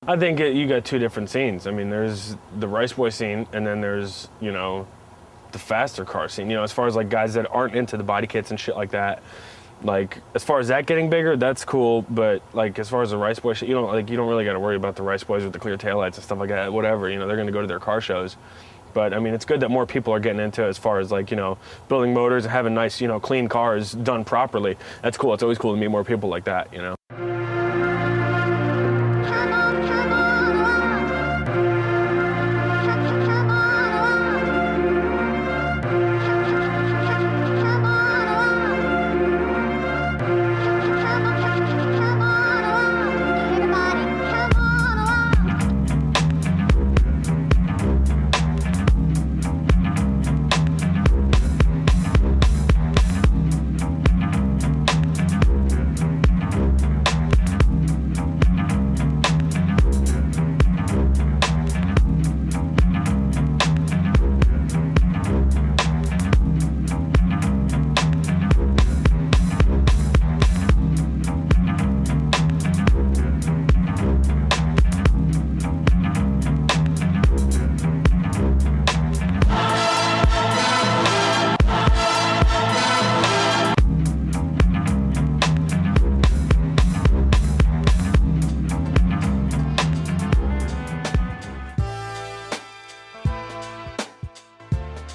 I think you got two different scenes. I mean, there's the Rice Boy scene, and then there's, you know, the faster car scene. You know, as far as like guys that aren't into the body kits and shit like that, like as far as that getting bigger, that's cool. But like as far as the Rice Boy shit, you don't really got to worry about the Rice Boys with the clear taillights and stuff like that. Whatever, you know, they're gonna go to their car shows. But I mean, it's good that more people are getting into it as far as like, you know, building motors and having nice, you know, clean cars done properly. That's cool. It's always cool to meet more people like that, you know.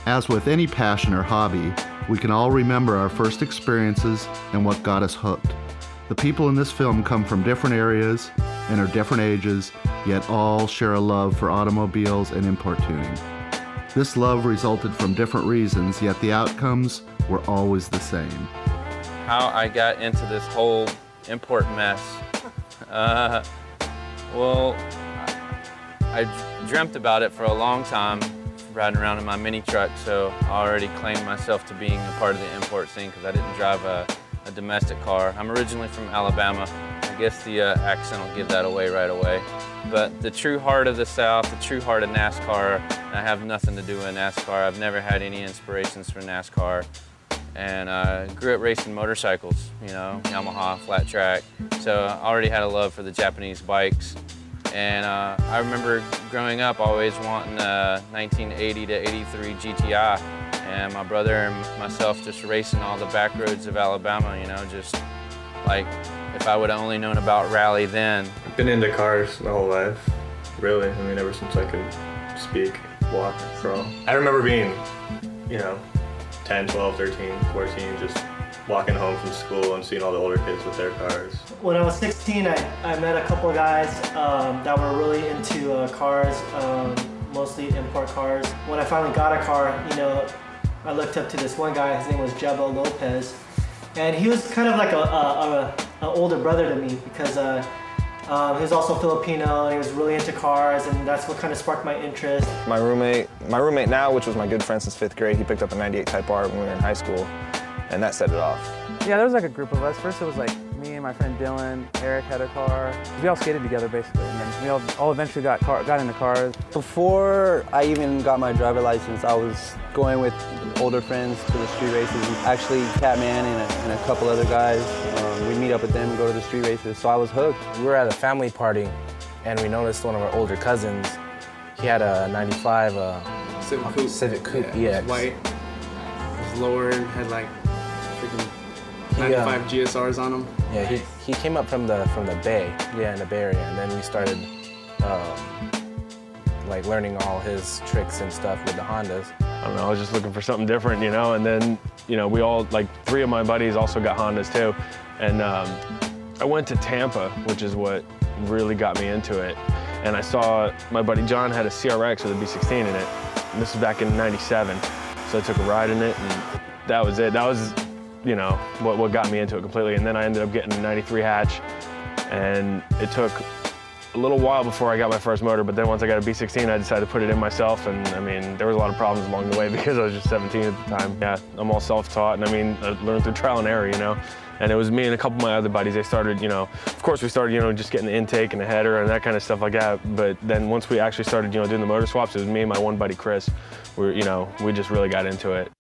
As with any passion or hobby, we can all remember our first experiences and what got us hooked. The people in this film come from different areas and are different ages, yet all share a love for automobiles and import tuning. This love resulted from different reasons, yet the outcomes were always the same. How I got into this whole import mess. Well, I dreamt about it for a long time, riding around in my mini truck, so I already claimed myself to being a part of the import scene because I didn't drive a domestic car. I'm originally from Alabama. I guess the accent will give that away right away. But the true heart of the South, the true heart of NASCAR, I have nothing to do with NASCAR. I've never had any inspirations for NASCAR. And I grew up racing motorcycles, you know, Yamaha, flat track. So I already had a love for the Japanese bikes. And I remember growing up always wanting a 1980 to 83 GTI. And my brother and myself just racing all the back roads of Alabama, you know, just like if I would have only known about rally then. I've been into cars my whole life, really. I mean, ever since I could speak, walk, crawl. I remember being, you know, 10, 12, 13, 14, just walking home from school and seeing all the older kids with their cars. When I was 16, I met a couple of guys that were really into cars, mostly import cars. When I finally got a car, you know, I looked up to this one guy. His name was Jebo Lopez, and he was kind of like an older brother to me because he was also Filipino and he was really into cars, and that's what kind of sparked my interest. My roommate now, which was my good friend since 5th grade, he picked up a 98 Type-R when we were in high school, and that set it off. Yeah, there was like a group of us. First it was like me and my friend Dylan, Eric had a car. We all skated together basically, and then we all eventually got into cars. Before I even got my driver license, I was going with older friends to the street races. Actually, Catman and a couple other guys, we'd meet up with them and go to the street races, so I was hooked. We were at a family party, and we noticed one of our older cousins, he had a 95 Civic Coupe EX. It was white, it was lower, and had like freaking 95 GSRs on them. Yeah, he came up from the Bay, in the Bay Area, and then we started like learning all his tricks and stuff with the Hondas. I don't know, I was just looking for something different, you know, and then, you know, we all, like 3 of my buddies also got Hondas too. And I went to Tampa, which is what really got me into it. And I saw my buddy John had a CRX with a B16 in it. And this was back in '97. So I took a ride in it, and that was it. That was, you know, what got me into it completely. And then I ended up getting a 93 hatch, and it took a little while before I got my first motor, but then once I got a B16, I decided to put it in myself, and I mean, there was a lot of problems along the way because I was just 17 at the time. Yeah, I'm all self-taught, and I mean, I learned through trial and error, you know? And it was me and a couple of my other buddies, they started, you know, of course we started, you know, just getting the intake and the header and that kind of stuff like that, but then once we actually started, you know, doing the motor swaps, it was me and my one buddy, Chris. We just really got into it.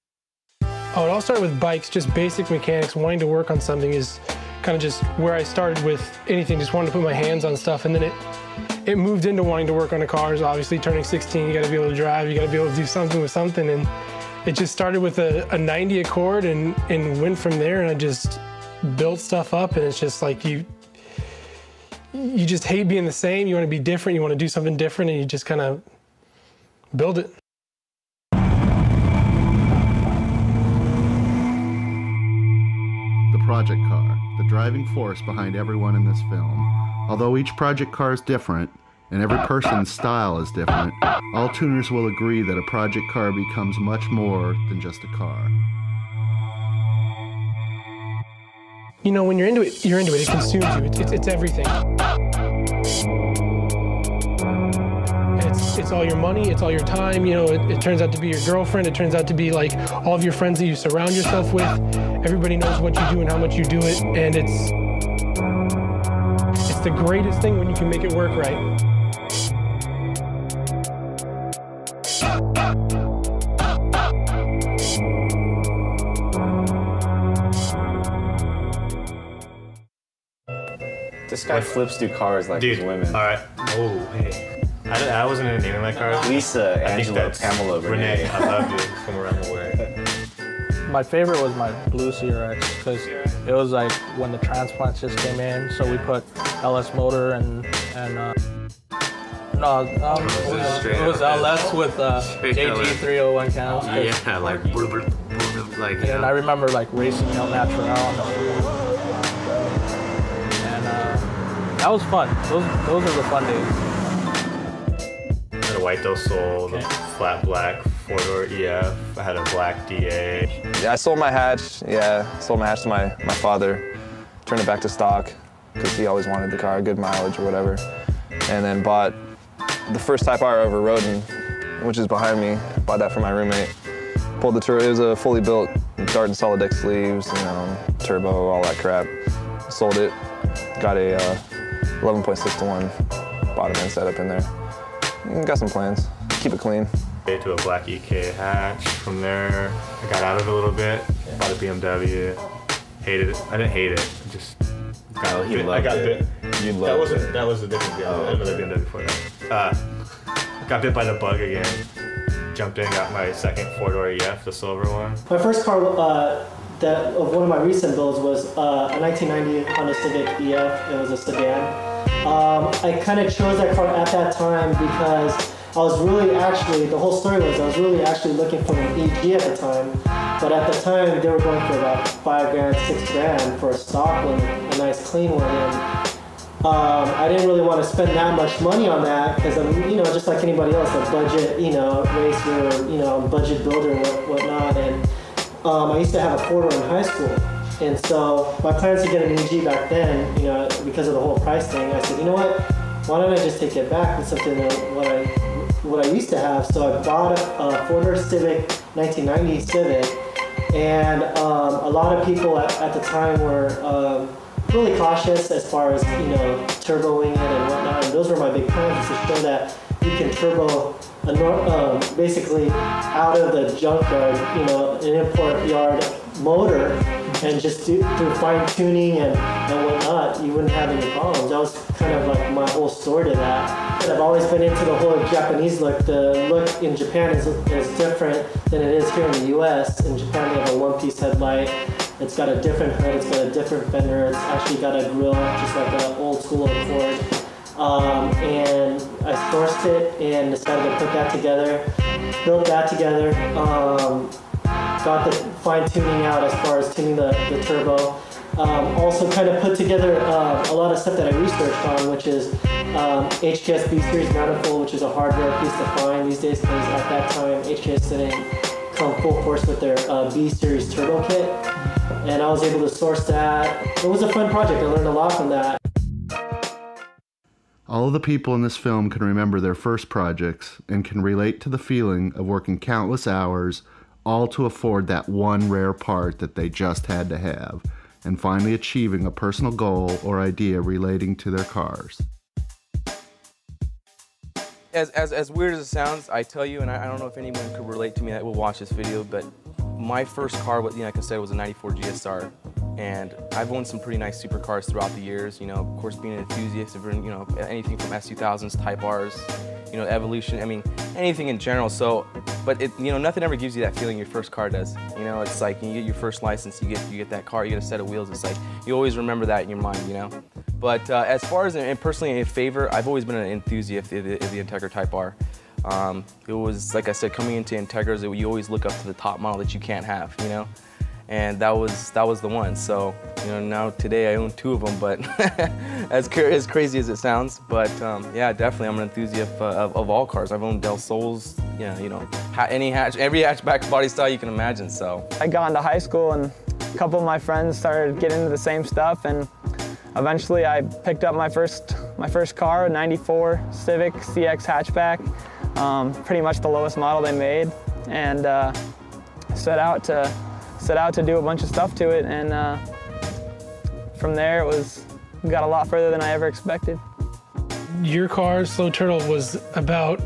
Oh, it all started with bikes, just basic mechanics. Wanting to work on something is kind of just where I started with anything, just wanted to put my hands on stuff, and then it moved into wanting to work on the cars. Obviously, turning 16, you got to be able to drive, you got to be able to do something with something, and it just started with a 90 Accord and went from there, and I just built stuff up, and it's just like you just hate being the same. You want to be different, you want to do something different, and you just kind of build it. The project car, the driving force behind everyone in this film. Although each project car is different, and every person's style is different, all tuners will agree that a project car becomes much more than just a car. You know, when you're into it, it consumes you. It's everything. It's all your money, it's all your time. You know, it turns out to be your girlfriend. It turns out to be like all of your friends that you surround yourself with. Everybody knows what you do and how much you do it, and it's the greatest thing when you can make it work right. This guy flips through cars like Dude, he's women. All right. Oh, hey. I wasn't even naming my cars. Lisa, I think Angela, that's Pamela, Renee. I love you from around the way. My favorite was my blue CRX because it was like when the transplants just came in, so we put LS motor and it was LS with JG301 cams. Yeah, like And I remember like racing El Natural, and that was fun. Those are the fun days. I had a white Del Sol, the flat black 4-door EF. I had a black DA. Yeah, I sold my hatch. Yeah, sold my hatch to my father. Turned it back to stock because he always wanted the car, good mileage or whatever. And then bought the first Type-R I ever rode in, which is behind me. Bought that for my roommate. Pulled the turbo. It was a fully built Dart and solid deck sleeves, turbo, all that crap. Sold it. Got a 11.6 to 1 bottom end setup in there. Got some plans. Keep it clean. To a black EK hatch. From there, I got out of it a little bit. Bought a BMW. Hated it. I didn't hate it. I just got bit. I got bit. You loved it. That was a different BMW. Another BMW before that. Got bit by the bug again. Jumped in, got my second 4-door EF, the silver one. My first car that of one of my recent builds was a 1990 Honda Civic EF. It was a sedan. I kind of chose that car at that time because I was really the whole story was I was really looking for an EG at the time. But at the time, they were going for about $5 grand, $6 grand for a stock one, a nice clean one. And I didn't really want to spend that much money on that because I'm, just like anybody else, a budget, racer, budget builder and whatnot. And I used to have a 4-door in high school. And so my plans to get an EG back then, because of the whole price thing, I said, you know what? Why don't I just take it back with something that what I used to have? So I bought a 4-door Civic, 1990 Civic, and a lot of people at the time were really cautious as far as turboing it and whatnot. And those were my big plans, to show that you can turbo basically out of the junkyard, an import yard motor, and just through fine tuning and whatnot, you wouldn't have any problems. That was kind of like my whole story to that. And I've always been into the whole Japanese look. The look in Japan is different than it is here in the US. In Japan, they have a one-piece headlight. It's got a different hood, it's got a different fender, it's actually got a grille, just like an old school Accord. And I sourced it and decided to put that together, built that together. Got the fine tuning out as far as tuning the turbo. Also kind of put together a lot of stuff that I researched on, which is HKS B-Series manifold, which is a hardware piece to find these days because at that time HKS didn't come full force with their B-Series turbo kit. And I was able to source that. It was a fun project. I learned a lot from that. All of the people in this film can remember their first projects and can relate to the feeling of working countless hours all to afford that one rare part that they just had to have, and finally achieving a personal goal or idea relating to their cars. As weird as it sounds, I tell you, and I don't know if anyone could relate to me that will watch this video, but my first car, like I said, was a 94 GSR. And I've owned some pretty nice supercars throughout the years. You know, of course, being an enthusiast of, you know, anything from S2000s, Type-Rs, you know, Evolution, I mean, anything in general. So, but it, you know, nothing ever gives you that feeling your first car does. You know, it's like you get your first license, you get that car, you get a set of wheels. It's like, you always remember that in your mind, you know? But as far as, and personally in favor, I've always been an enthusiast of the Integra Type-R. It was, like I said, coming into Integras, you always look up to the top model that you can't have, you know? And that was the one. So, you know, now today I own 2 of them, but as crazy as it sounds. But yeah, definitely I'm an enthusiast of all cars. I've owned Del Sols, you know, every hatchback body style you can imagine, so. I got into high school and a couple of my friends started getting into the same stuff, and eventually I picked up my first car, a 94 Civic CX hatchback, pretty much the lowest model they made, and set out to do a bunch of stuff to it, and from there we got a lot further than I ever expected. Your car, Slow Turtle, was about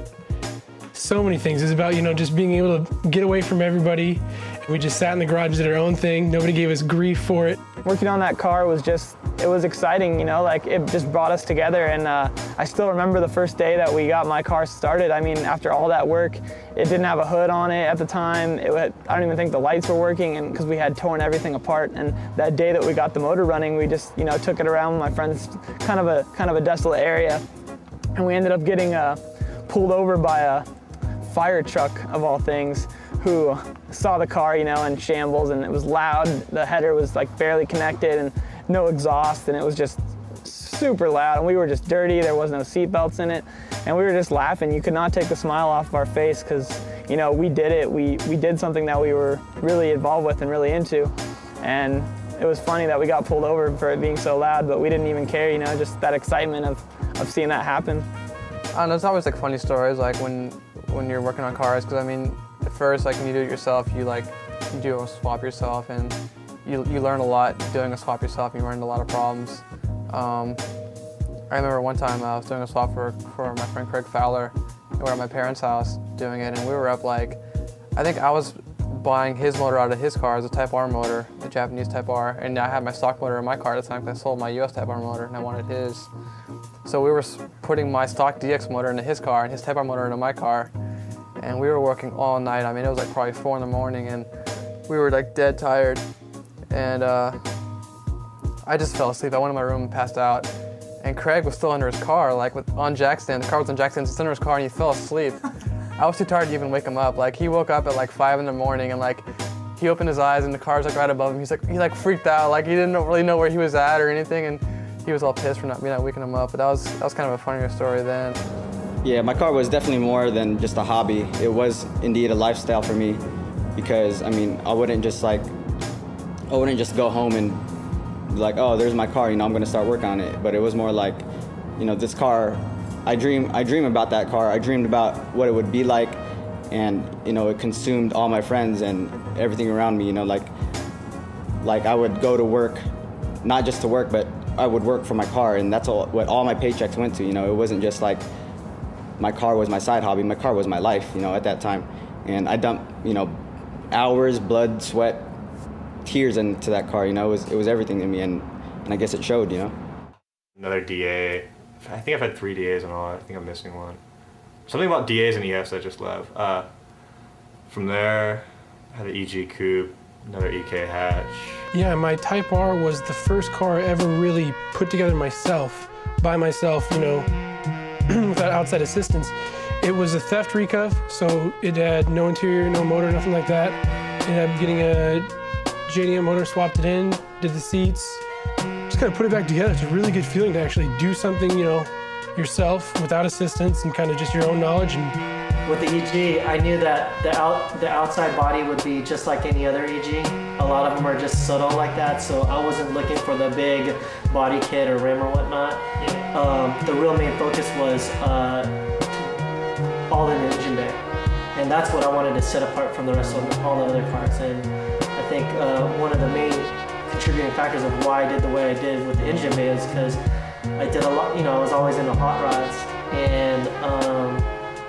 so many things. It was about, you know, just being able to get away from everybody. We just sat in the garage, did our own thing. Nobody gave us grief for it. Working on that car was it was exciting, you know, like it just brought us together, and I still remember the first day that we got my car started. I mean, after all that work, it didn't have a hood on it at the time. I don't even think the lights were working, and because we had torn everything apart. And that day that we got the motor running, we just, you know, took it around with my friends, kind of a desolate area, and we ended up getting pulled over by a fire truck of all things, who saw the car, you know, in shambles, and it was loud. The header was like barely connected and no exhaust, and it was just super loud, and we were just dirty. There was no seat belts in it, and we were just laughing. You could not take the smile off of our face, because, you know, we did it. We did something that we were really involved with and really into, and it was funny that we got pulled over for it being so loud, but we didn't even care, you know, just that excitement of seeing that happen. I don't know, it's always like funny stories, like when you're working on cars, because I mean, at first, like when you do it yourself, you do a swap yourself, and you learn a lot doing a swap yourself. You run into a lot of problems. I remember one time I was doing a swap for my friend Craig Fowler. We were at my parents' house doing it, and we were up like, I think I was buying his motor out of his car as a Type-R motor, the Japanese Type-R, and I had my stock motor in my car at the time because I sold my US Type-R motor and I wanted his. So we were putting my stock DX motor into his car and his Type-R motor into my car, and we were working all night. I mean, it was like probably 4 in the morning, and we were like dead tired. And I just fell asleep. I went in my room and passed out. And Craig was still under his car, like on jack stand. The car was on jack stand, he's under his car, and he fell asleep. I was too tired to even wake him up. Like, he woke up at like 5 in the morning, and like, he opened his eyes, and the car's like right above him. He freaked out, like he didn't really know where he was at or anything, and he was all pissed for not waking him up. But that was kind of a funnier story then. Yeah, my car was definitely more than just a hobby. It was indeed a lifestyle for me, because I mean, I wouldn't just go home and be like, oh, there's my car, you know, I'm gonna start working on it. But it was more like, you know, this car, I dream about that car. I dreamed about what it would be like, and you know, it consumed all my friends and everything around me. You know, like I would go to work, not just to work, but I would work for my car, and that's what all my paychecks went to. You know, it wasn't just like my car was my side hobby. My car was my life, you know, at that time. And I dumped, you know, hours, blood, sweat, tears into that car. You know, it was everything to me, and I guess it showed, you know. Another DA. I think I've had 3 DAs in all. I think I'm missing one. Something about DAs and EFs I just love. From there, I had an EG coupe, another EK hatch. Yeah, my Type-R was the first car I ever really put together by myself, you know, without outside assistance. It was a theft recuff, so it had no interior, no motor, nothing like that. Ended up getting a JDM motor, swapped it in, did the seats, just kind of put it back together. It's a really good feeling to actually do something, you know, yourself without assistance and kind of just your own knowledge. And with the EG, I knew that the outside body would be just like any other EG. A lot of them are just subtle like that, so I wasn't looking for the big body kit or rim or whatnot. The real main focus was all in the engine bay, and that's what I wanted to set apart from the rest of all the other cars. And I think one of the main contributing factors of why I did the way I did with the engine bay is because I did a lot, you know, I was always into hot rods, and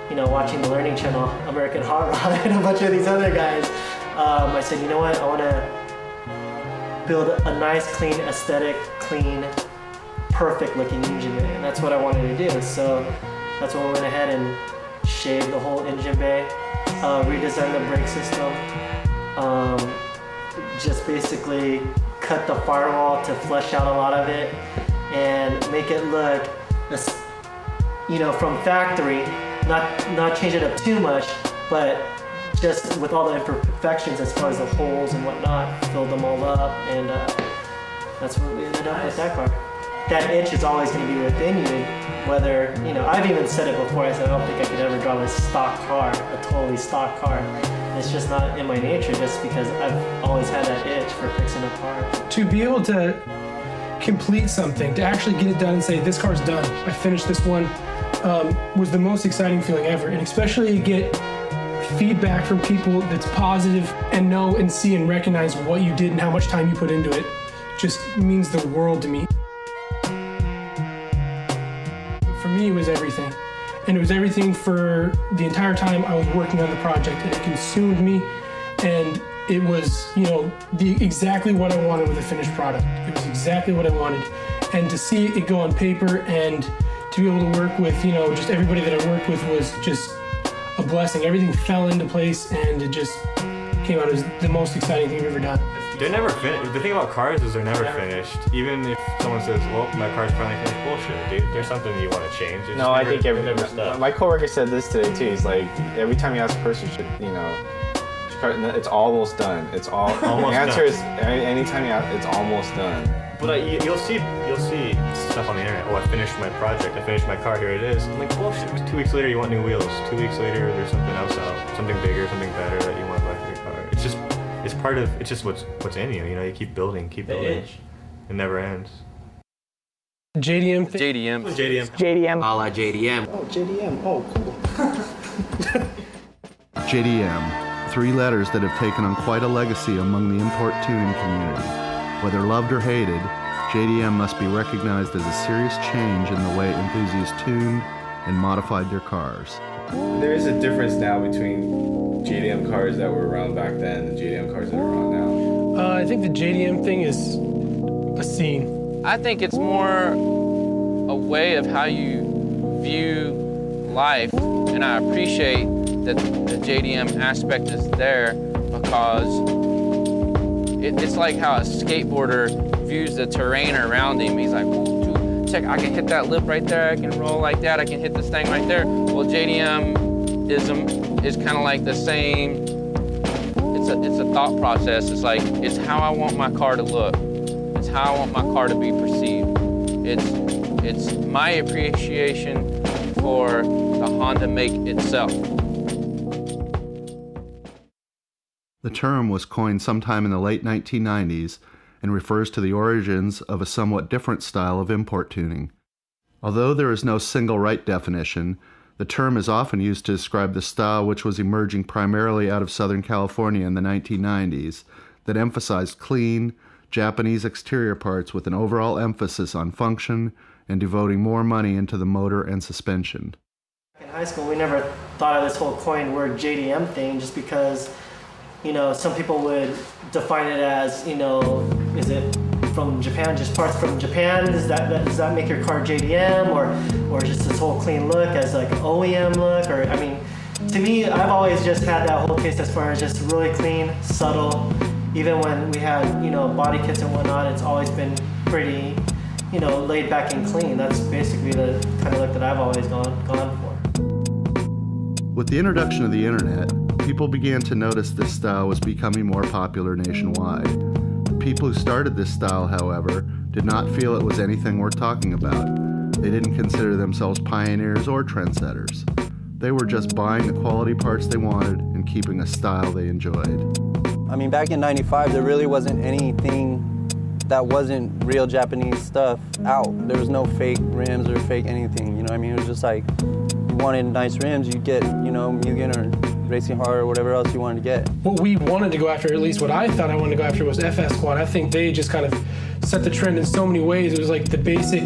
you know, watching the Learning Channel, American Hot Rod, and a bunch of these other guys, I said, you know what, I want to build a nice, clean, aesthetic, clean, perfect looking engine bay, and that's what I wanted to do. So that's when we went ahead and shaved the whole engine bay, redesigned the brake system, just basically cut the firewall to flesh out a lot of it and make it look, from factory, not change it up too much, but just with all the imperfections as far as the holes and whatnot, filled them all up, and that's what we ended up with that car. That itch is always going to be within you, whether, I've even said it before, I said I don't think I could ever drive a stock car, a totally stock car. It's just not in my nature, just because I've always had that itch for fixing a car. To be able to complete something, to actually get it done and say, this car's done, I finished this one, was the most exciting feeling ever. And especially get feedback from people that's positive and know and see and recognize what you did and how much time you put into it just means the world to me. For me, it was everything. And it was everything for the entire time I was working on the project, and it consumed me, and it was, exactly what I wanted with a finished product. It was exactly what I wanted. And to see it go on paper and to be able to work with, just everybody that I worked with was just a blessing. Everything fell into place, and it just came out as the most exciting thing I've ever done. They're never finished. The thing about cars is they're never finished. Even if someone says, well, my car's finally finished, bullshit. There's something you want to change. It's no, I think my coworker said this today too. He's like, every time you ask a person, it's almost done. It's all. Almost the answer done. is anytime you ask, it's almost done. But you'll see stuff on the internet. Oh, I finished my project. I finished my car. Here it is. I'm like, bullshit. 2 weeks later, you want new wheels. 2 weeks later, there's something else out, something bigger, something better that you want to buy for your car. It's just what's in you. You keep building. It never ends. JDM. JDM. A la JDM. Oh, JDM. Oh, cool. JDM, 3 letters that have taken on quite a legacy among the import tuning community. Whether loved or hated, JDM must be recognized as a serious change in the way enthusiasts tuned and modified their cars. There is a difference now between JDM cars that were around back then and JDM cars that are around now. I think the JDM thing is a scene. I think it's more a way of how you view life, and I appreciate that the JDM aspect is there because it's like how a skateboarder views the terrain around him. He's like, ooh, check, I can hit that lip right there, I can roll like that, I can hit this thing right there. Well, JDM-ism is kind of like the same, it's a thought process. It's like, it's how I want my car to look. It's how I want my car to be perceived. It's my appreciation for the Honda make itself. The term was coined sometime in the late 1990s and refers to the origins of a somewhat different style of import tuning. Although there is no single right definition, the term is often used to describe the style which was emerging primarily out of Southern California in the 1990s that emphasized clean, Japanese exterior parts with an overall emphasis on function and devoting more money into the motor and suspension. In high school, we never thought of this whole coined word JDM thing just because, some people would define it as, is it from Japan, just parts from Japan? Does that make your car JDM or just this whole clean look as like OEM look? Or, to me, I've always just had that whole taste as far as just really clean, subtle. Even when we had, body kits and whatnot, it's always been pretty, laid back and clean. That's basically the kind of look that I've always gone for. With the introduction of the internet, people began to notice this style was becoming more popular nationwide. The people who started this style, however, did not feel it was anything worth talking about. They didn't consider themselves pioneers or trendsetters. They were just buying the quality parts they wanted and keeping a style they enjoyed. Back in '95, there really wasn't anything that wasn't real Japanese stuff out. There was no fake rims or fake anything, It was just like, you wanted nice rims, you'd get, Mugen or Racing Hard or whatever else you wanted to get. What we wanted to go after, at least what I thought I wanted to go after, was FS Squad. I think they just kind of set the trend in so many ways. It was like the basic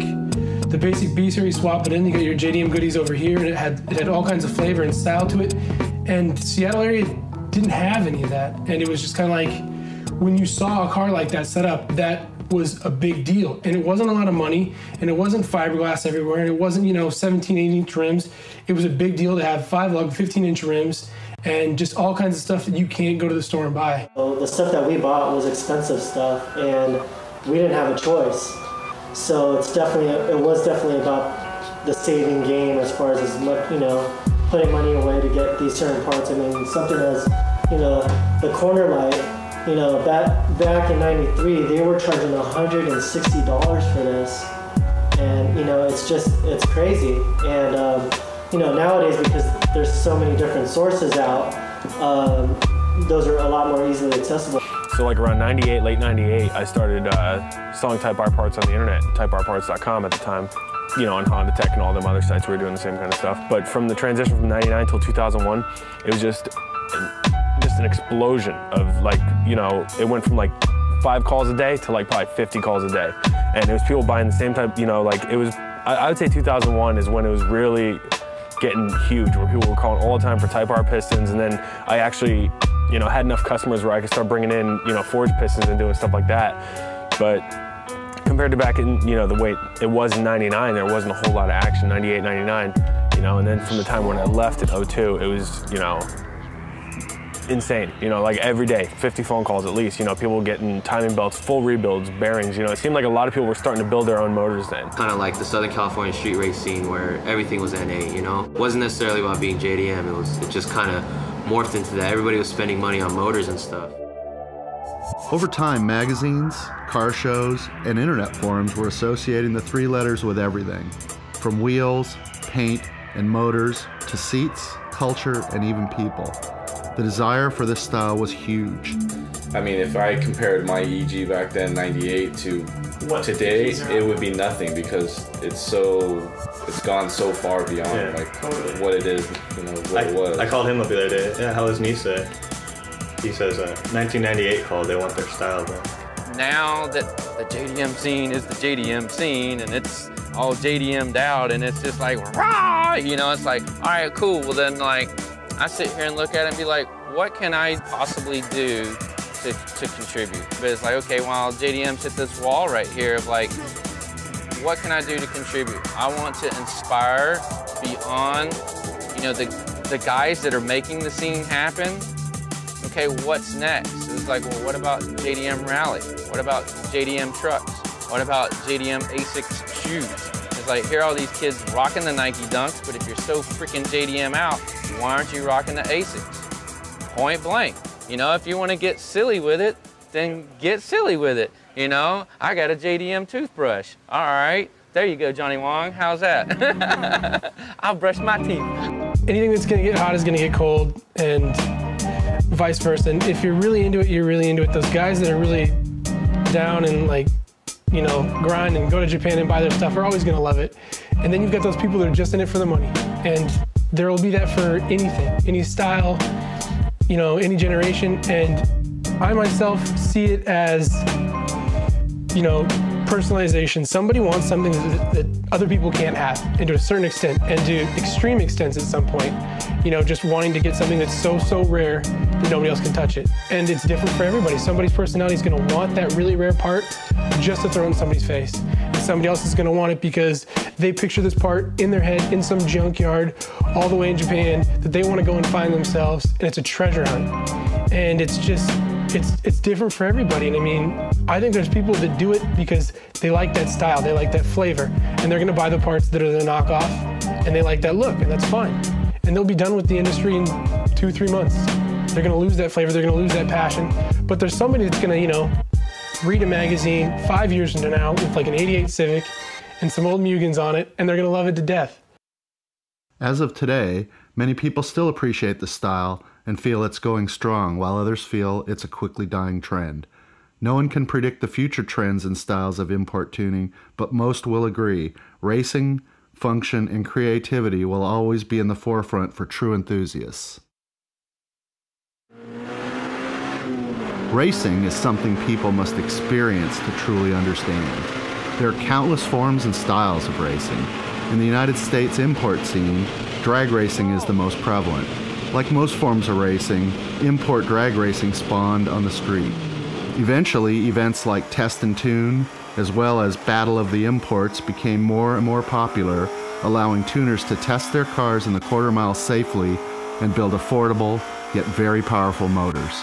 B-Series swap, but then you got your JDM goodies over here, and it had all kinds of flavor and style to it. And Seattle area didn't have any of that, and it was just kind of like when you saw a car like that set up, that was a big deal. And it wasn't a lot of money, and it wasn't fiberglass everywhere, and it wasn't, 17, 18-inch rims. It was a big deal to have 5-lug, 15-inch rims, and just all kinds of stuff that you can't go to the store and buy. So the stuff that we bought was expensive stuff, and we didn't have a choice. So it was definitely about the saving game as far as much, putting money away to get these certain parts. I mean, something as, the corner light, back in '93, they were charging $160 for this. And, it's crazy. And, nowadays, because there's so many different sources out, those are a lot more easily accessible. So like around 98, late 98, I started selling Type-R parts on the internet, typerparts.com at the time, on Honda Tech and all them other sites, we were doing the same kind of stuff. But from the transition from 99 till 2001, it was just an explosion of it went from 5 calls a day to probably 50 calls a day. And it was people buying the same type, I would say 2001 is when it was really getting huge, where people were calling all the time for Type-R pistons. And then I actually, had enough customers where I could start bringing in, forged pistons and doing stuff like that. But compared to back in, the way it was in 99, there wasn't a whole lot of action, 98, 99, and then from the time when I left in 02, it was, insane, every day, 50 phone calls at least, people getting timing belts, full rebuilds, bearings, it seemed like a lot of people were starting to build their own motors then. Kind of like the Southern California street race scene where everything was NA, It wasn't necessarily about being JDM, it just kind of morphed into that. Everybody was spending money on motors and stuff. Over time, magazines, car shows, and internet forums were associating the 3 letters with everything, from wheels, paint, and motors, to seats, culture, and even people. The desire for this style was huge. I mean, if I compared my EG back then, 98, to today, it would be nothing because it's gone so far beyond what it is, what it was. I called him up the other day. Yeah, how was Nisa? He says 1998 called, they want their style back. Now that the JDM scene is the JDM scene and it's all JDM'd out and it's just rah! It's all right, cool. Well then I sit here and look at it and be like, what can I possibly do to contribute? But it's okay, well, JDM's hit this wall right here of what can I do to contribute? I want to inspire beyond, the guys that are making the scene happen. Okay, what's next? It's well, what about JDM Rally? What about JDM trucks? What about JDM ASICS shoes? It's here are all these kids rocking the Nike Dunks, but if you're so freaking JDM out, why aren't you rocking the ASICS? Point blank. If you want to get silly with it, then get silly with it. I got a JDM toothbrush. All right, there you go, Johnny Wong. How's that? I'll brush my teeth. Anything that's gonna get hot is gonna get cold, and vice versa. And if you're really into it, you're really into it. Those guys that are really down and grind and go to Japan and buy their stuff are always gonna love it. And then you've got those people that are just in it for the money. And there will be that for anything, any style, any generation. And I myself see it as, personalization. Somebody wants something that other people can't have, and to a certain extent, and to extreme extents at some point, just wanting to get something that's so rare that nobody else can touch it. And it's different for everybody. Somebody's personality is going to want that really rare part just to throw in somebody's face. And somebody else is going to want it because they picture this part in their head in some junkyard all the way in Japan that they want to go and find themselves, and it's a treasure hunt. And it's just, it's different for everybody. And I mean, I think there's people that do it because they like that style, they like that flavor, and they're gonna buy the parts that are the knockoff, and they like that look, and that's fine. And they'll be done with the industry in 2-3 months. They're gonna lose that flavor, they're gonna lose that passion. But there's somebody that's gonna, read a magazine 5 years from now with an 88 Civic and some old Mugans on it, and they're gonna love it to death. As of today, many people still appreciate the style and feel it's going strong, while others feel it's a quickly dying trend. No one can predict the future trends and styles of import tuning, but most will agree, racing, function, and creativity will always be in the forefront for true enthusiasts. Racing is something people must experience to truly understand. There are countless forms and styles of racing. In the United States import scene, drag racing is the most prevalent. Like most forms of racing, import drag racing spawned on the street. Eventually, events like Test and Tune, as well as Battle of the Imports, became more and more popular, allowing tuners to test their cars in the quarter mile safely and build affordable, yet very powerful motors.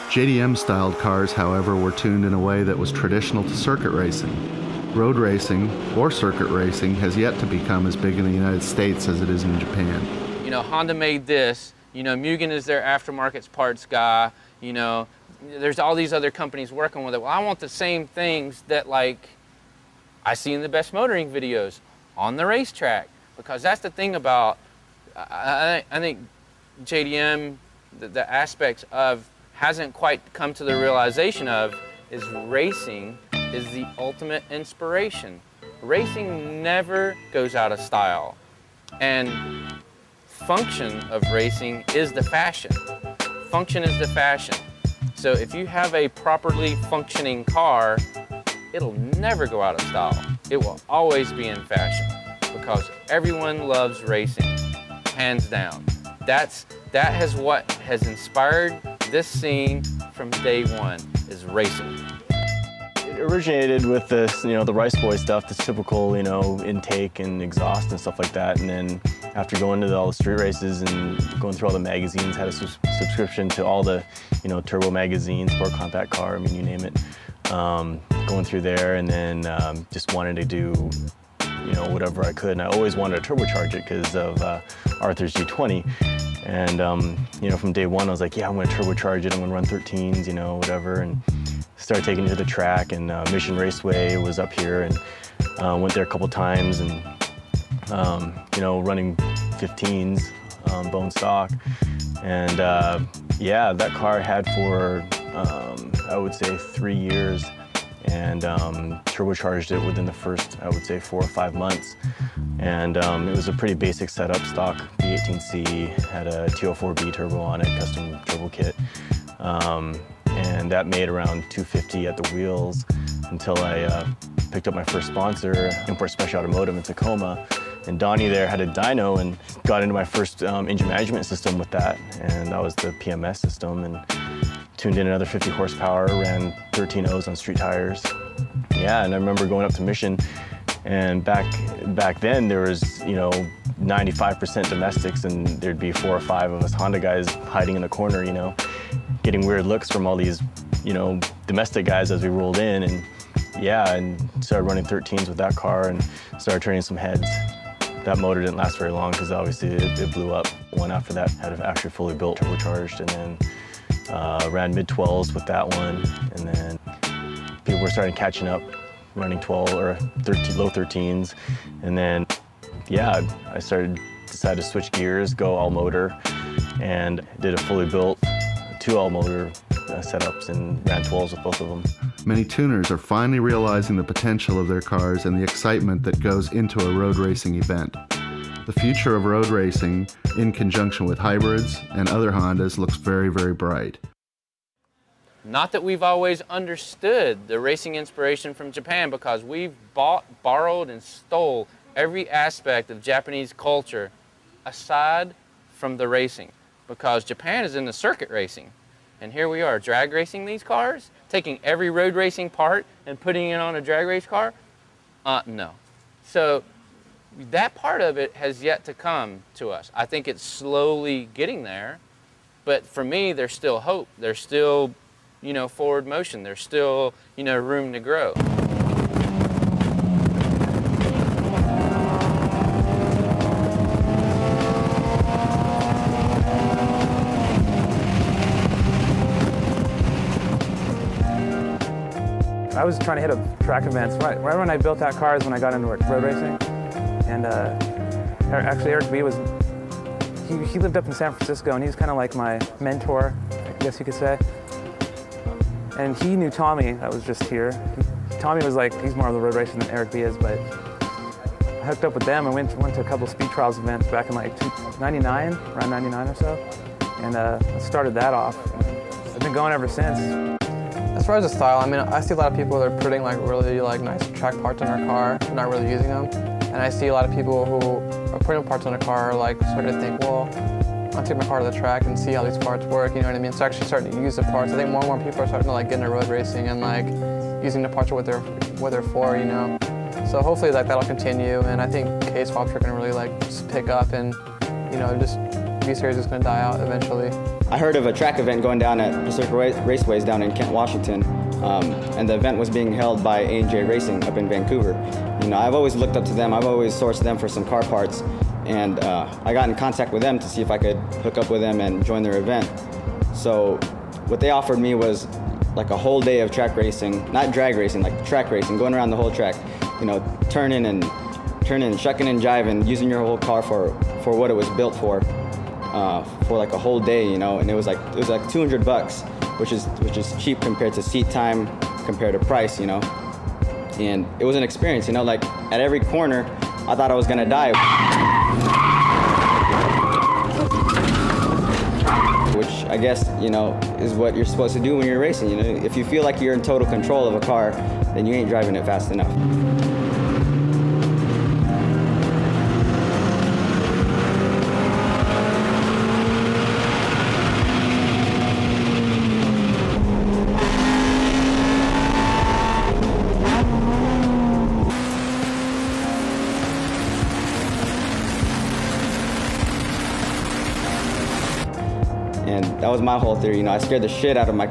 JDM-styled cars, however, were tuned in a way that was traditional to circuit racing. Road racing, or circuit racing, has yet to become as big in the United States as it is in Japan. You know, Honda made this. You know, Mugen is their aftermarket parts guy. You know, there's all these other companies working with it. Well, I want the same things that, like, I see in the best motoring videos on the racetrack. Because that's the thing about, I think JDM, the aspects of, hasn't quite come to the realization of, is racing is the ultimate inspiration. Racing never goes out of style. And function of racing is the fashion. Function is the fashion. So if you have a properly functioning car, it'll never go out of style. It will always be in fashion because everyone loves racing, hands down. That has what has inspired this scene from day one, is racing. It originated with this, you know, the Rice Boy stuff, this typical, you know, intake and exhaust and stuff like that. And then after going to all the street races and going through all the magazines, had a subscription to all the, you know, turbo magazines, Sport Compact Car, I mean, you name it. Going through there, and then just wanted to do, you know, whatever I could. And I always wanted to turbocharge it because of Arthur's G20. And, you know, from day one, I was like, yeah, I'm going to turbocharge it. I'm going to run 13s, you know, whatever. And started taking it to the track, and Mission Raceway was up here, and went there a couple times, and, you know, running 15s, bone stock. And, yeah, that car I had for, I would say 3 years, and turbocharged it within the first, I would say, 4 or 5 months. And it was a pretty basic setup, stock B18C, had a T04B turbo on it, custom turbo kit. And that made around 250 at the wheels until I picked up my first sponsor, Import Special Automotive in Tacoma. And Donnie there had a dyno and got into my first engine management system with that. And that was the PMS system, and tuned in another 50 horsepower, ran 13 O's on street tires. Yeah, and I remember going up to Mission, and back then there was, you know, 95% domestics, and there'd be 4 or 5 of us Honda guys hiding in the corner, you know, getting weird looks from all these, you know, domestic guys as we rolled in. And yeah, and started running 13s with that car and started turning some heads. That motor didn't last very long because obviously it blew up. One after that had actually fully built, turbocharged, and then ran mid-12s with that one. And then people were starting catching up, running 12 or 13, low 13s. And then, yeah, I decided to switch gears, go all motor, and did a fully built 2 all motor setups and ran 12s with both of them. Many tuners are finally realizing the potential of their cars and the excitement that goes into a road racing event. The future of road racing, in conjunction with hybrids and other Hondas, looks very, very bright. Not that we've always understood the racing inspiration from Japan, because we've bought, borrowed, and stole every aspect of Japanese culture aside from the racing, because Japan is in the circuit racing. And here we are, drag racing these cars, taking every road racing part and putting it on a drag race car? No. So that part of it has yet to come to us. I think it's slowly getting there, but for me, there's still hope. There's still, you know, forward motion. There's still, you know, room to grow. I was trying to hit up track events. Right when I built that car is when I got into road racing. And actually Eric B was, he lived up in San Francisco, and he was kind of like my mentor, I guess you could say. And he knew Tommy that was just here. Tommy was like, he's more of the road racing than Eric B is, but I hooked up with them and went to a couple speed trials events back in like 99, around 99 or so. And I started that off. I've been going ever since. As far as the style, I mean, I see a lot of people that are putting like really like nice track parts in their car, but not really using them. And I see a lot of people who are putting parts on a car like sort of think, well, I'll take my car to the track and see how these parts work, you know what I mean? So actually starting to use the parts. I think more and more people are starting to like get into road racing and like using the parts for what they're for, you know? So hopefully like that'll continue, and I think K-swaps are gonna really like pick up, and you know, just V-Series is gonna die out eventually. I heard of a track event going down at Pacific Raceways down in Kent, Washington, and the event was being held by A&J Racing up in Vancouver. You know, I've always looked up to them. I've always sourced them for some car parts, and I got in contact with them to see if I could hook up with them and join their event. So what they offered me was like a whole day of track racing, not drag racing, like track racing, going around the whole track, you know, turning, shucking and jiving, using your whole car for what it was built for like a whole day, you know. And it was like $200, which is cheap compared to seat time, compared to price, you know. And it was an experience, you know, like at every corner, I thought I was gonna die. Which I guess, you know, is what you're supposed to do when you're racing, you know. If you feel like you're in total control of a car, then you ain't driving it fast enough. And that was my whole theory, you know. I scared the shit out of my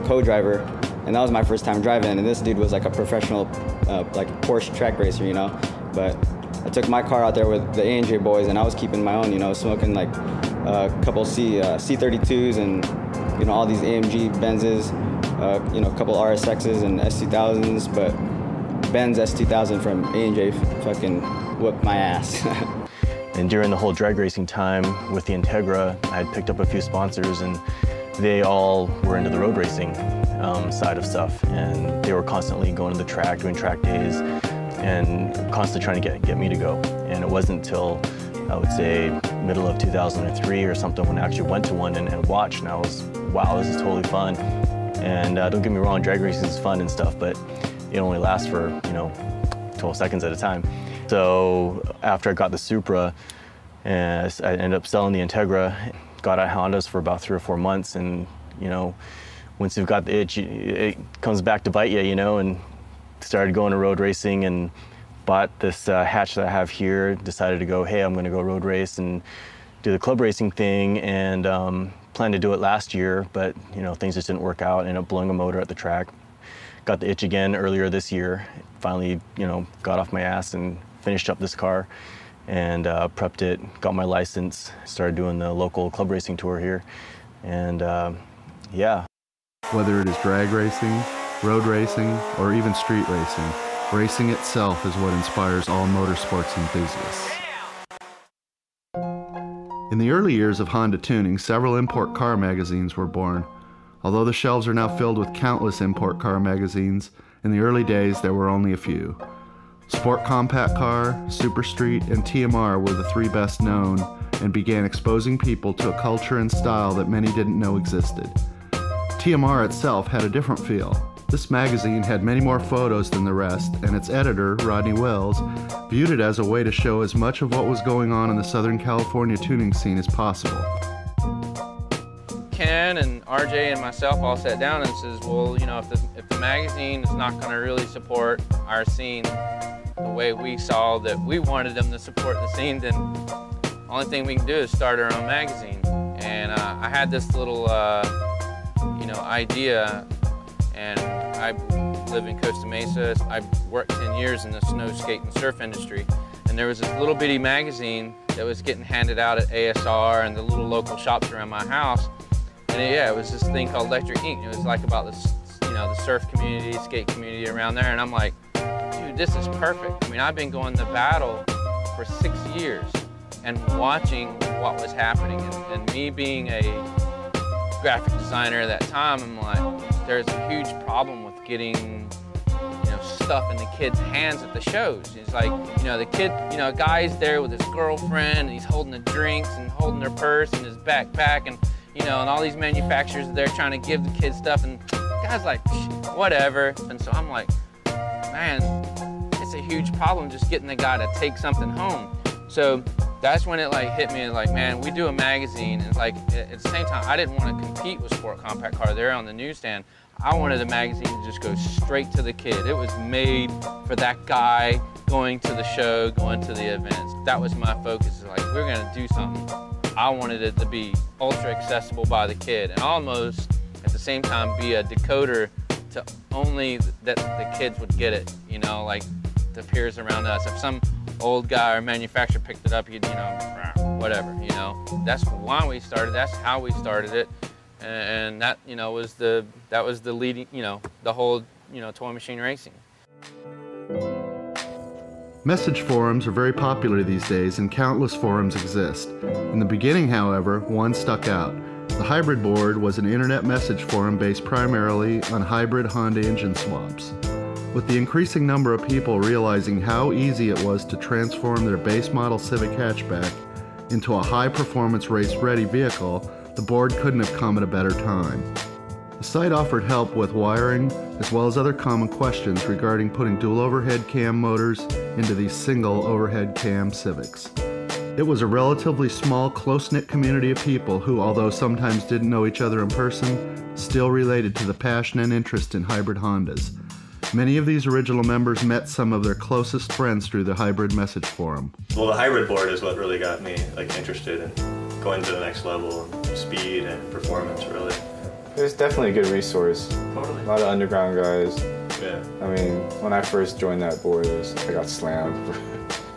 co-driver, and that was my first time driving. And this dude was like a professional, like Porsche track racer, you know. But I took my car out there with the A&J boys, and I was keeping my own, you know, smoking like a couple C32s and, you know, all these AMG Benzes, you know, a couple RSXs and S2000s. But Benz S2000 from A&J fucking whooped my ass. And during the whole drag racing time with the Integra, I had picked up a few sponsors, and they all were into the road racing side of stuff. And they were constantly going to the track, doing track days, and constantly trying to get me to go. And it wasn't until, I would say, middle of 2003 or something when I actually went to one and watched, and I was, wow, this is totally fun. And don't get me wrong, drag racing is fun and stuff, but it only lasts for, you know, 12 seconds at a time. So after I got the Supra, and I ended up selling the Integra, got at Hondas for about 3 or 4 months, and you know, once you've got the itch, it comes back to bite you, you know, and started going to road racing and bought this hatch that I have here, decided to go, hey, I'm gonna go road race and do the club racing thing, and planned to do it last year, but you know, things just didn't work out, ended up blowing a motor at the track. Got the itch again earlier this year, finally, you know, got off my ass and finished up this car and prepped it, got my license, started doing the local club racing tour here, and yeah. Whether it is drag racing, road racing, or even street racing, racing itself is what inspires all motorsports enthusiasts. In the early years of Honda tuning, several import car magazines were born. Although the shelves are now filled with countless import car magazines, in the early days there were only a few. Sport Compact Car, Super Street, and TMR were the 3 best known, and began exposing people to a culture and style that many didn't know existed. TMR itself had a different feel. This magazine had many more photos than the rest, and its editor, Rodney Wells, viewed it as a way to show as much of what was going on in the Southern California tuning scene as possible. Ken and RJ and myself all sat down and says, well, you know, if the magazine is not going to really support our scene the way we saw that we wanted them to support the scene, then the only thing we can do is start our own magazine. And I had this little, you know, idea, and I live in Costa Mesa. I worked 10 years in the snow, skate, and surf industry, and there was this little bitty magazine that was getting handed out at ASR and the little local shops around my house. And yeah, it was this thing called Electric Ink. It was like about this, you know, the surf community, skate community around there, and I'm like, dude, this is perfect. I mean, I've been going to battle for 6 years and watching what was happening, and me being a graphic designer at that time, I'm like, there's a huge problem with getting, you know, stuff in the kids' hands at the shows. It's like, you know, the kid, you know, a guy's there with his girlfriend, and he's holding the drinks and holding their purse and his backpack, and you know, and all these manufacturers, they're trying to give the kids stuff, and the guy's like, whatever. And so I'm like, man, it's a huge problem just getting the guy to take something home. So that's when it like hit me, like, man, we do a magazine, and like at the same time, I didn't want to compete with Sport Compact Car there on the newsstand. I wanted a magazine to just go straight to the kid. It was made for that guy going to the show, going to the events. That was my focus, like, we're gonna do something. I wanted it to be ultra accessible by the kid, and almost at the same time be a decoder to only that the kids would get it, you know, like the peers around us. If some old guy or manufacturer picked it up, you'd, you know, whatever, you know. That's why we started, that's how we started it. And that, you know, was the leading, you know, the whole, you know, toy machine racing. Message forums are very popular these days, and countless forums exist. In the beginning, however, one stuck out. The Hybrid Board was an internet message forum based primarily on hybrid Honda engine swaps. With the increasing number of people realizing how easy it was to transform their base model Civic hatchback into a high-performance race-ready vehicle, the board couldn't have come at a better time. The site offered help with wiring, as well as other common questions regarding putting dual overhead cam motors into these single overhead cam Civics. It was a relatively small, close-knit community of people who, although sometimes didn't know each other in person, still related to the passion and interest in hybrid Hondas. Many of these original members met some of their closest friends through the hybrid message forum. Well, the hybrid board is what really got me interested in going to the next level, speed and performance, really. It was definitely a good resource. Totally. A lot of underground guys. Yeah. I mean, when I first joined that board, I got slammed for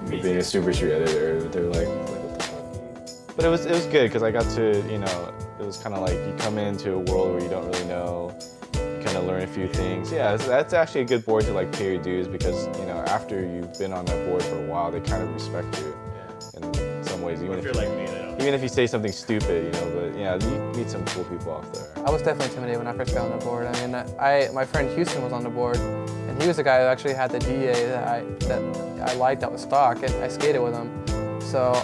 being a Super Street editor. They were like, what the fuck? But it was good because I got to, you know, it was kind of like you come into a world where you don't really know. Kind of learn a few things. Yeah, that's actually a good board to like pay your dues because, you know, after you've been on that board for a while, they kind of respect you in some ways. Even if you're like me, even if you say something stupid, you know. But yeah, you meet some cool people off there. I was definitely intimidated when I first got on the board. I mean, my friend Houston was on the board, and he was the guy who actually had the DA that I liked that was stock, and I skated with him. So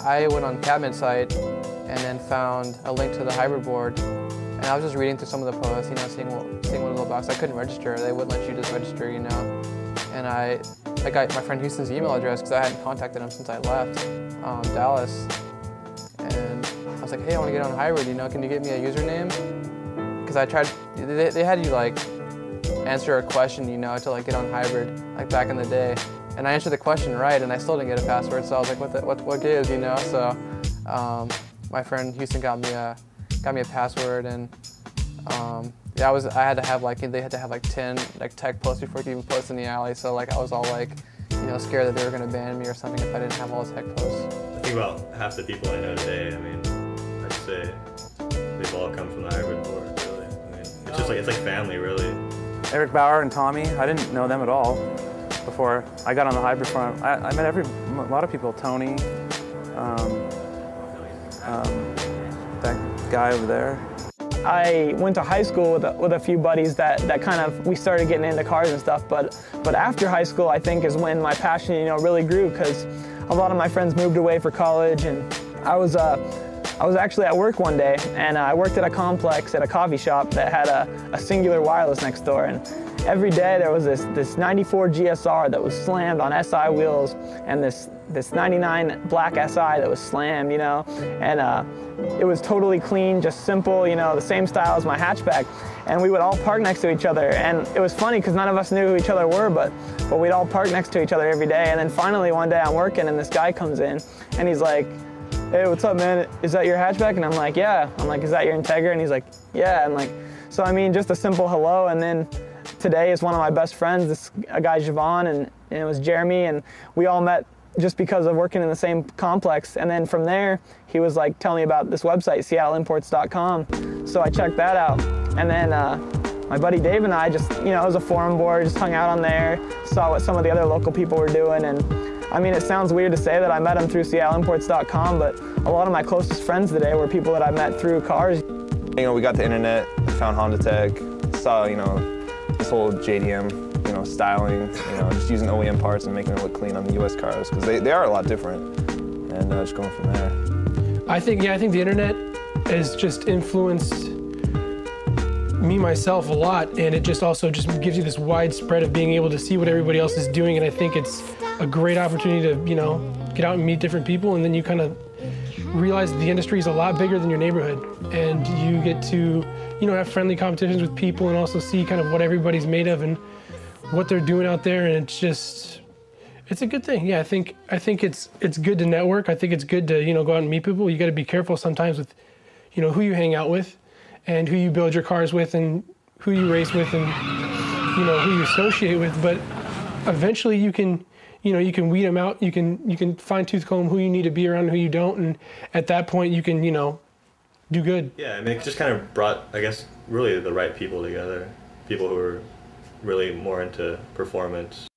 I went on Cabin's site and then found a link to the hybrid board. And I was just reading through some of the posts, you know, seeing what was the box. I couldn't register. They wouldn't let you just register, you know. And I got my friend Houston's email address because I hadn't contacted him since I left Dallas. And I was like, hey, I want to get on hybrid, you know, can you get me a username? Because I tried, they had you like answer a question, you know, to like get on hybrid, like back in the day. And I answered the question right, and I still didn't get a password. So I was like, what gives, you know? So my friend Houston got me a password, and I had to have like, they had to have like 10 like tech posts before you could even post in the alley. So like I was all like, you know, scared that they were gonna ban me or something if I didn't have all the tech posts. I think about half the people I know today, I mean, I'd say they've all come from the hybrid board, really. I mean, it's just like, it's like family, really. Eric Bauer and Tommy, I didn't know them at all before I got on the hybrid forum. I met a lot of people, Tony, that guy over there. I went to high school with a few buddies that kind of, we started getting into cars and stuff, but after high school I think is when my passion, you know, really grew, because a lot of my friends moved away for college, and I was actually at work one day, and I worked at a complex at a coffee shop that had a Singular Wireless next door, and every day there was this 94 GSR that was slammed on SI wheels, and this 99 black SI that was slammed, you know, and it was totally clean, just simple, you know, the same style as my hatchback. And we would all park next to each other, and it was funny because none of us knew who each other were, but we'd all park next to each other every day. And then finally one day I'm working, and this guy comes in, and he's like, hey, what's up, man? Is that your hatchback? And I'm like, yeah. I'm like, is that your Integra? And he's like, yeah. And like, so I mean, just a simple hello. And then today is one of my best friends, a guy, Javon, and it was Jeremy, and we all met just because of working in the same complex. And then from there, he was like telling me about this website, SeattleImports.com. So I checked that out. And then my buddy Dave and I just, you know, it was a forum board, just hung out on there, saw what some of the other local people were doing. And I mean, it sounds weird to say that I met him through SeattleImports.com, but a lot of my closest friends today were people that I met through cars. You know, we got the internet, found Honda Tech, saw, you know, this whole JDM, you know, styling, you know, just using OEM parts and making it look clean on the US cars, because they are a lot different, and just going from there. I think the internet has just influenced me myself a lot, and it just also just gives you this wide spread of being able to see what everybody else is doing, and I think it's a great opportunity to, you know, get out and meet different people, and then you kind of realize the industry is a lot bigger than your neighborhood, and you get to, you know, have friendly competitions with people and also see kind of what everybody's made of and what they're doing out there, and it's a good thing. Yeah, I think it's good to network. I think it's good to, you know, go out and meet people. You got to be careful sometimes with, you know, who you hang out with and who you build your cars with and who you race with and, you know, who you associate with. But eventually you can, you know, you can weed them out. You can fine tooth comb who you need to be around and who you don't. And at that point you can, you know, do good. Yeah, I mean, it just kind of brought, I guess, really the right people together. People who are really more into performance.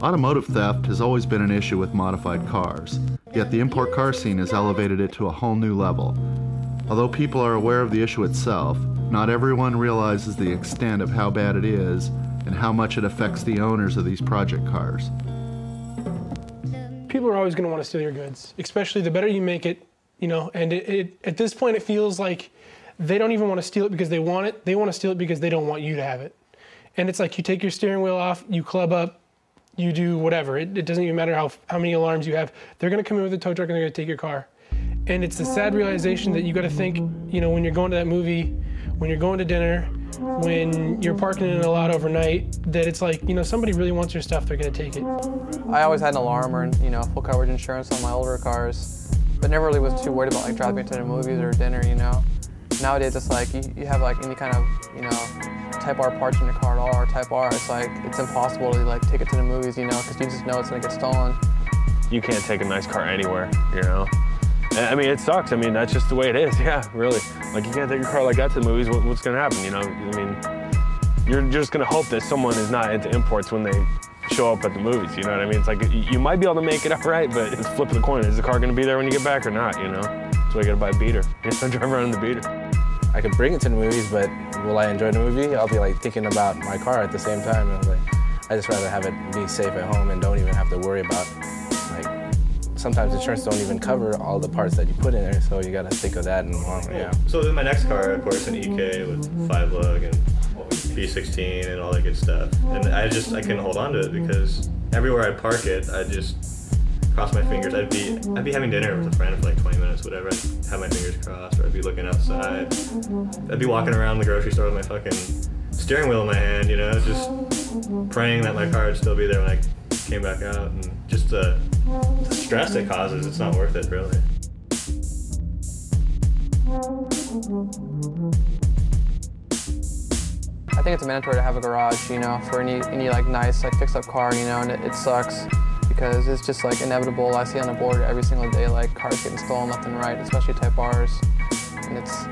Automotive theft has always been an issue with modified cars, yet the import car scene has elevated it to a whole new level. Although people are aware of the issue itself, not everyone realizes the extent of how bad it is and how much it affects the owners of these project cars. People are always going to want to steal your goods, especially the better you make it, you know, and at this point it feels like they don't even want to steal it because they want it, they want to steal it because they don't want you to have it. And it's like you take your steering wheel off, you club up, you do whatever. It doesn't even matter how many alarms you have. They're going to come in with a tow truck and they're going to take your car. And it's the sad realization that you got to think, you know, when you're going to that movie, when you're going to dinner, when you're parking in a lot overnight, that it's like, you know, somebody really wants your stuff, they're going to take it. I always had an alarm or, you know, full coverage insurance on my older cars, but never really was too worried about like driving to the movies or dinner, you know. Nowadays it's like you have like any kind of, you know, Type-R parts in your car at all, or Type-R, it's like, it's impossible to like take it to the movies, you know, because you just know it's gonna get stolen. You can't take a nice car anywhere, you know? I mean, it sucks. I mean, that's just the way it is, yeah, really. Like, you can't take a car like that to the movies, what's gonna happen, you know? I mean, you're just gonna hope that someone is not into imports when they show up at the movies, you know what I mean? It's like, you might be able to make it all right, but it's flipping the coin. Is the car gonna be there when you get back or not, you know? That's why you gotta buy a beater. You have to drive around in the beater. I could bring it to the movies, but will I enjoy the movie? I'll be like thinking about my car at the same time. And I was like, I just rather have it be safe at home and don't even have to worry about, like, sometimes insurance don't even cover all the parts that you put in there, so you gotta think of that in the long run. Yeah. So in my next car, of course, an EK with 5-lug and B16 and all that good stuff. And I couldn't hold on to it because everywhere I'd park it, I'd just cross my fingers. I'd be having dinner with a friend for like 20 minutes, whatever. I'd have my fingers crossed, or I'd be looking outside. I'd be walking around the grocery store with my fucking steering wheel in my hand, you know, just praying that my car would still be there when I came back out. And just the stress it causes, it's not worth it, really. I think it's mandatory to have a garage, you know, for any like nice like fixed up car, you know, and it sucks because it's just like inevitable. I see on the board every single day like cars getting stolen left and right, especially Type-Rs, and it's,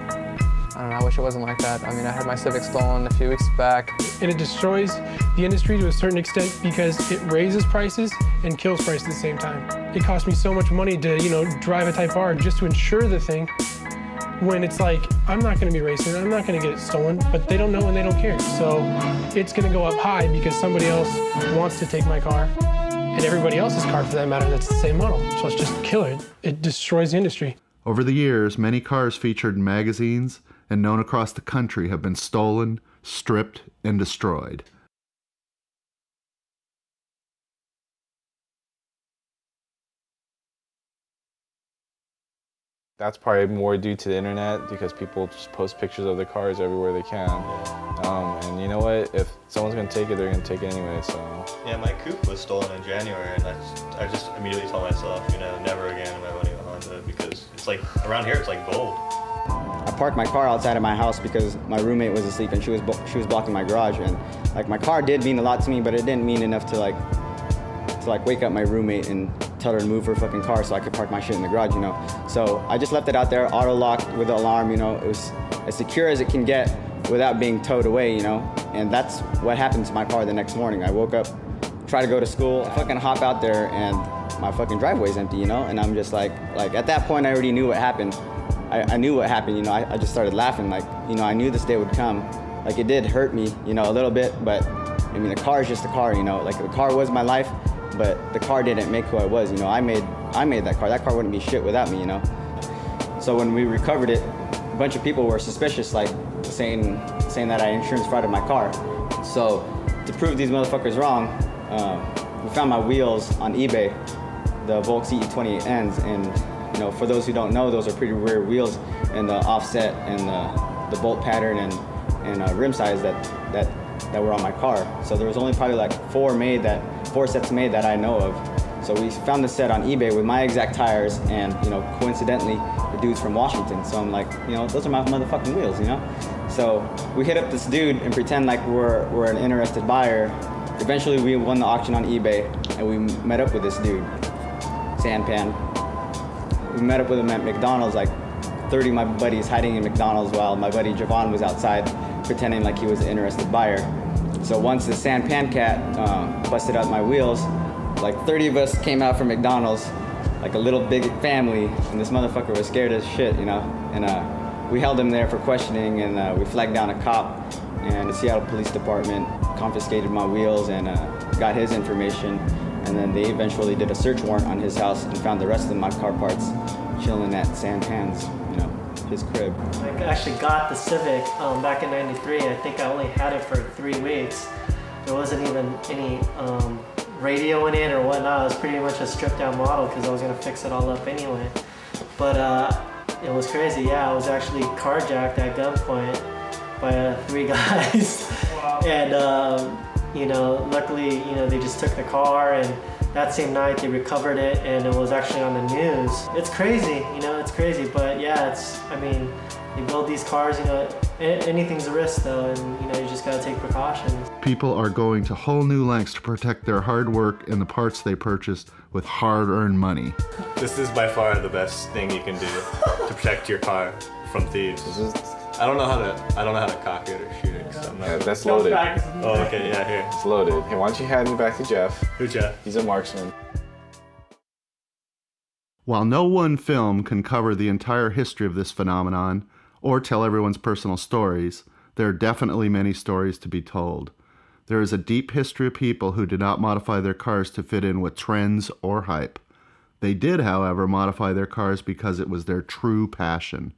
I don't know, I wish it wasn't like that. I mean, I had my Civic stolen a few weeks back. And it destroys the industry to a certain extent because it raises prices and kills prices at the same time. It cost me so much money to, drive a Type-R just to insure the thing, when it's like, I'm not gonna be racing, I'm not gonna get it stolen, but they don't know and they don't care. So it's gonna go up high because somebody else wants to take my car, and everybody else's car for that matter that's the same model. So it's just killer. It destroys the industry. Over the years, many cars featured in magazines and known across the country have been stolen, stripped, and destroyed. That's probably more due to the internet because people just post pictures of their cars everywhere they can. And you know what? If someone's gonna take it, they're gonna take it anyway, so. Yeah, my coupe was stolen in January, and I just immediately told myself, never again am I running a Honda, because it's like, around here it's like gold. I parked my car outside of my house because my roommate was asleep and she was blocking my garage, and like my car did mean a lot to me, but it didn't mean enough to wake up my roommate and tell her to move her fucking car so I could park my shit in the garage, So I just left it out there, auto locked with the alarm, It was as secure as it can get without being towed away, And that's what happened to my car the next morning. I woke up, tried to go to school, I fucking hop out there and my fucking driveway's empty, And I'm just like at that point I already knew what happened. I knew what happened, I just started laughing, I knew this day would come. Like it did hurt me, a little bit, but I mean the car is just a car, Like the car was my life. But the car didn't make who I was, I made that car. That car wouldn't be shit without me, So when we recovered it, a bunch of people were suspicious, saying that I insurance frauded my car. So to prove these motherfuckers wrong, we found my wheels on eBay, the Volks EE28Ns, and for those who don't know, those are pretty rare wheels, and the offset and the bolt pattern and rim size that were on my car. So there was only probably four sets made that I know of. So we found this set on eBay with my exact tires and, coincidentally, the dude's from Washington. So I'm like, those are my motherfucking wheels, So we hit up this dude and pretend like we're an interested buyer. Eventually we won the auction on eBay and we met up with this dude, Sanpan. We met up with him at McDonald's, 30 of my buddies hiding in McDonald's while my buddy Javon was outside pretending like he was an interested buyer. So once the Sanpan cat busted out my wheels, 30 of us came out from McDonald's, like a little big family, and this motherfucker was scared as shit, And we held him there for questioning, and we flagged down a cop, and the Seattle Police Department confiscated my wheels and got his information, and then they eventually did a search warrant on his house and found the rest of my car parts chilling at Sanpan's, his crib. I actually got the Civic back in '93. I think I only had it for 3 weeks. There wasn't even any radio in it or whatnot. It was pretty much a stripped down model because I was gonna fix it all up anyway. But it was crazy. Yeah, I was actually carjacked at gunpoint by 3 guys. Wow. And luckily, they just took the car, and that same night they recovered it, and it was actually on the news. It's crazy, it's crazy, but yeah, they build these cars, anything's a risk though, and you just gotta take precautions. People are going to whole new lengths to protect their hard work and the parts they purchased with hard-earned money. This is by far the best thing you can do to protect your car from thieves. I don't know how to cock it or shoot it. So that's loaded. Oh, okay, yeah, here. It's loaded. Hey, why don't you hand it back to Jeff? Who, Jeff? He's a marksman. While no one film can cover the entire history of this phenomenon or tell everyone's personal stories, there are definitely many stories to be told. There is a deep history of people who did not modify their cars to fit in with trends or hype. They did, however, modify their cars because it was their true passion.